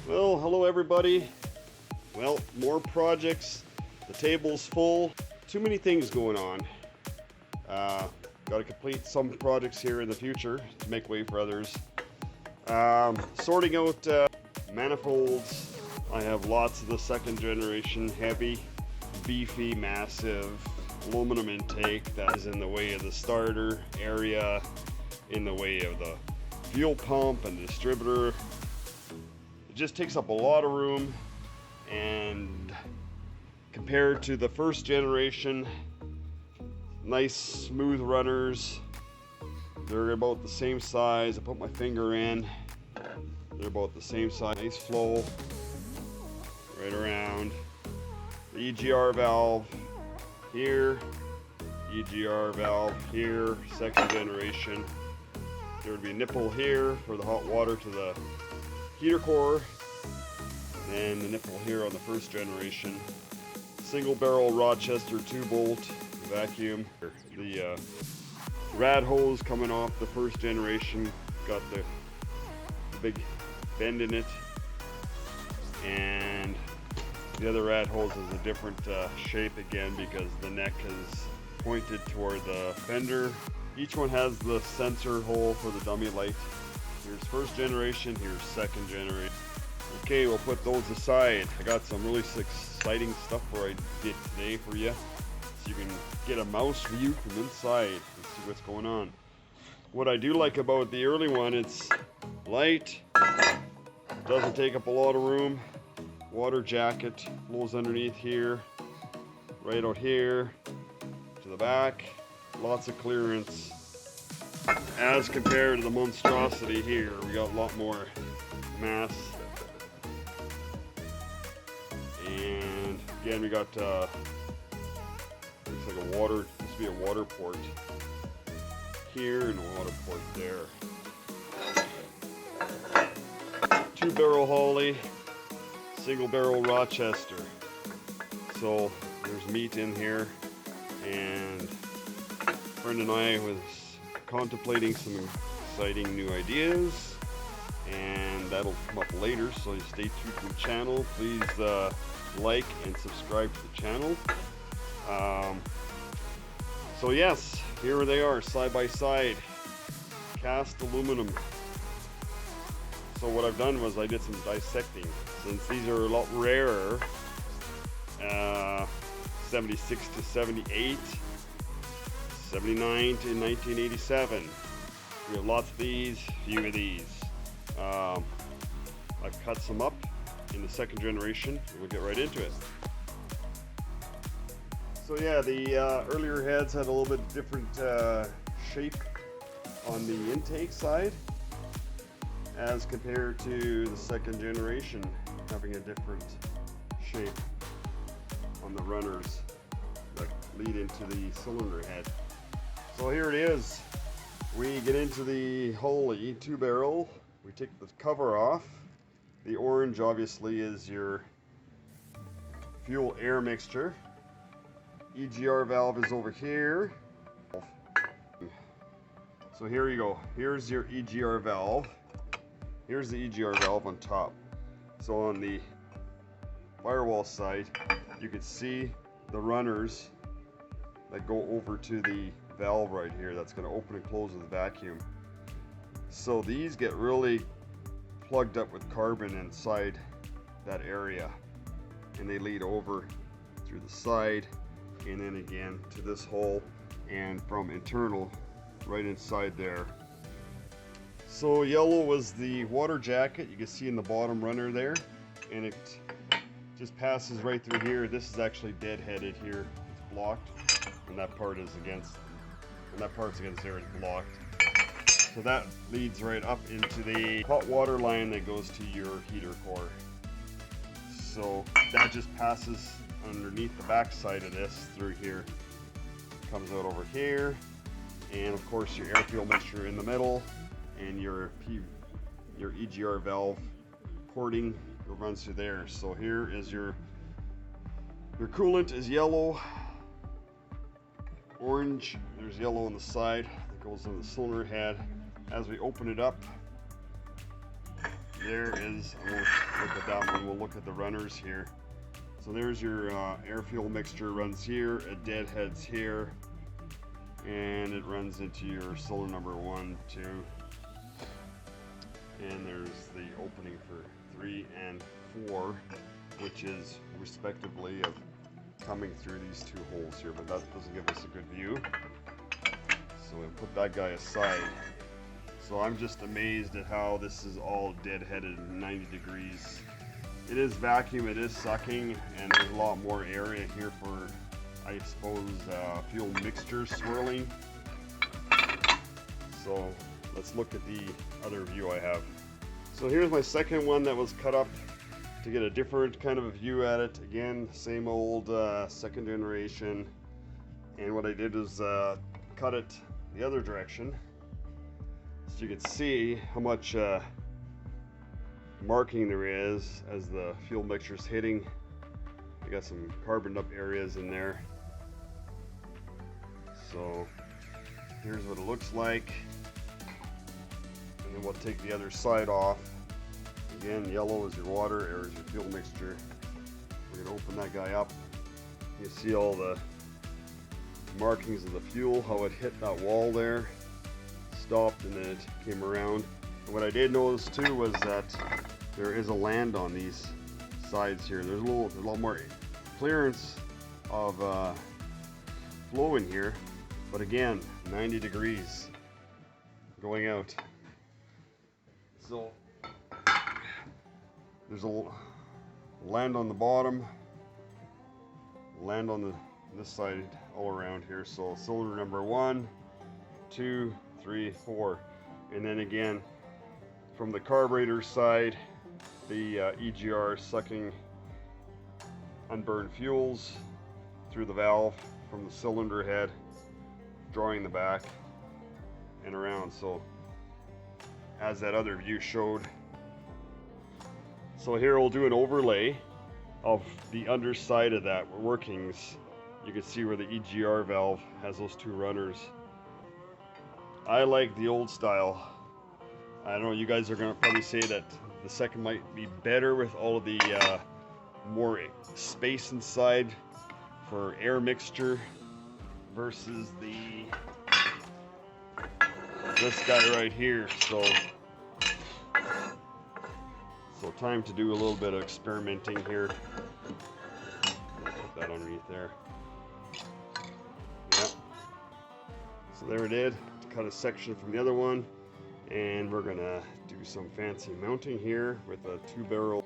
Well, hello everybody. Well, more projects. The table's full. Too many things going on. Got to complete some projects here in the future to make way for others. Sorting out manifolds. I have lots of the second generation heavy, beefy, massive aluminum intake that is in the way of the starter area, in the way of the fuel pump and distributor. It just takes up a lot of room, and compared to the first generation, nice smooth runners, they're about the same size. I put my finger in, they're about the same size. Nice flow right around. The EGR valve here, EGR valve here, second generation. There would be a nipple here for the hot water to the heater core, and the nipple here on the first generation. Single barrel Rochester 2-bolt vacuum. The rad hose coming off the first generation got the big bend in it, and the other rad hose is a different shape again because the neck is pointed toward the fender. Each one has the sensor hole for the dummy light. Here's first generation, here's second generation. Okay, we'll put those aside. I got some really exciting stuff where I did today for you, so you can get a mouse view from inside and see what's going on. What I do like about the early one, it's light, doesn't take up a lot of room, water jacket flows underneath here, right out here, to the back, lots of clearance. As compared to the monstrosity here, we got a lot more mass. And again, we got looks like a water, this would be a water port here and a water port there. 2-barrel Holly, single barrel Rochester. So there's meat in here, and a friend and I was contemplating some exciting new ideas, and that'll come up later, so you stay tuned to the channel. Please like and subscribe to the channel. So yes, here they are, side by side, cast aluminum. So what I've done was I did some dissecting, since these are a lot rarer, 76 to 78, 79 to 1987. We have lots of these, few of these. I've cut some up in the second generation. We'll get right into it. So yeah, the earlier heads had a little bit different shape on the intake side as compared to the second generation having a different shape on the runners that lead into the cylinder head. So here it is. We get into the Holy 2-barrel. We take the cover off. The orange obviously is your fuel air mixture. EGR valve is over here. So here you go. Here's your EGR valve. Here's the EGR valve on top. So on the firewall side, you can see the runners that go over to the valve right here that's going to open and close with the vacuum. So these get really plugged up with carbon inside that area, and they lead over through the side and then again to this hole, and from internal right inside there. So yellow was the water jacket, you can see in the bottom runner there, and it just passes right through here. This is actually deadheaded here, it's blocked, and that part is against, and that part's against there, it's blocked. So that leads right up into the hot water line that goes to your heater core. So that just passes underneath the back side of this through here, comes out over here, and of course your air fuel mixture in the middle, and your EGR valve porting runs through there. So here is your coolant is yellow, orange, there's yellow on the side that goes on the cylinder head. As we open it up, there is, I won't look at that one, we'll look at the runners here. So there's your air fuel mixture runs here, it deadheads here, and it runs into your cylinder number 1, 2, and there's the opening for 3 and 4, which is respectively of coming through these 2 holes here, but that doesn't give us a good view. So we'll put that guy aside. So I'm just amazed at how this is all deadheaded 90 degrees. It is vacuum, it is sucking, and there's a lot more area here for, I suppose, fuel mixture swirling. So let's look at the other view I have. So here's my second one that was cut up to get a different kind of a view at it. Again, same old second generation. And what I did is cut it the other direction, so you can see how much marking there is as the fuel mixture is hitting. I got some carboned up areas in there. So here's what it looks like. And then we'll take the other side off. Again, yellow is your water, air is your fuel mixture. We're going to open that guy up. You see all the markings of the fuel, how it hit that wall there, stopped, and then it came around. And what I did notice too was that there is a land on these sides here. There's a lot more clearance of flow in here, but again, 90 degrees going out. So there's a land on the bottom, land on this side all around here. So cylinder number 1, 2, 3, 4, and then again from the carburetor side, the EGR sucking unburned fuels through the valve from the cylinder head, drawing the back and around. So as that other view showed. So here we'll do an overlay of the underside of that workings. You can see where the EGR valve has those 2 runners. I like the old style. I don't know, you guys are gonna probably say that the second might be better with all of the more space inside for air mixture versus this guy right here. So time to do a little bit of experimenting here. Put that underneath there. Yeah. So there it is. Cut a section from the other one, and we're gonna do some fancy mounting here with a 2-barrel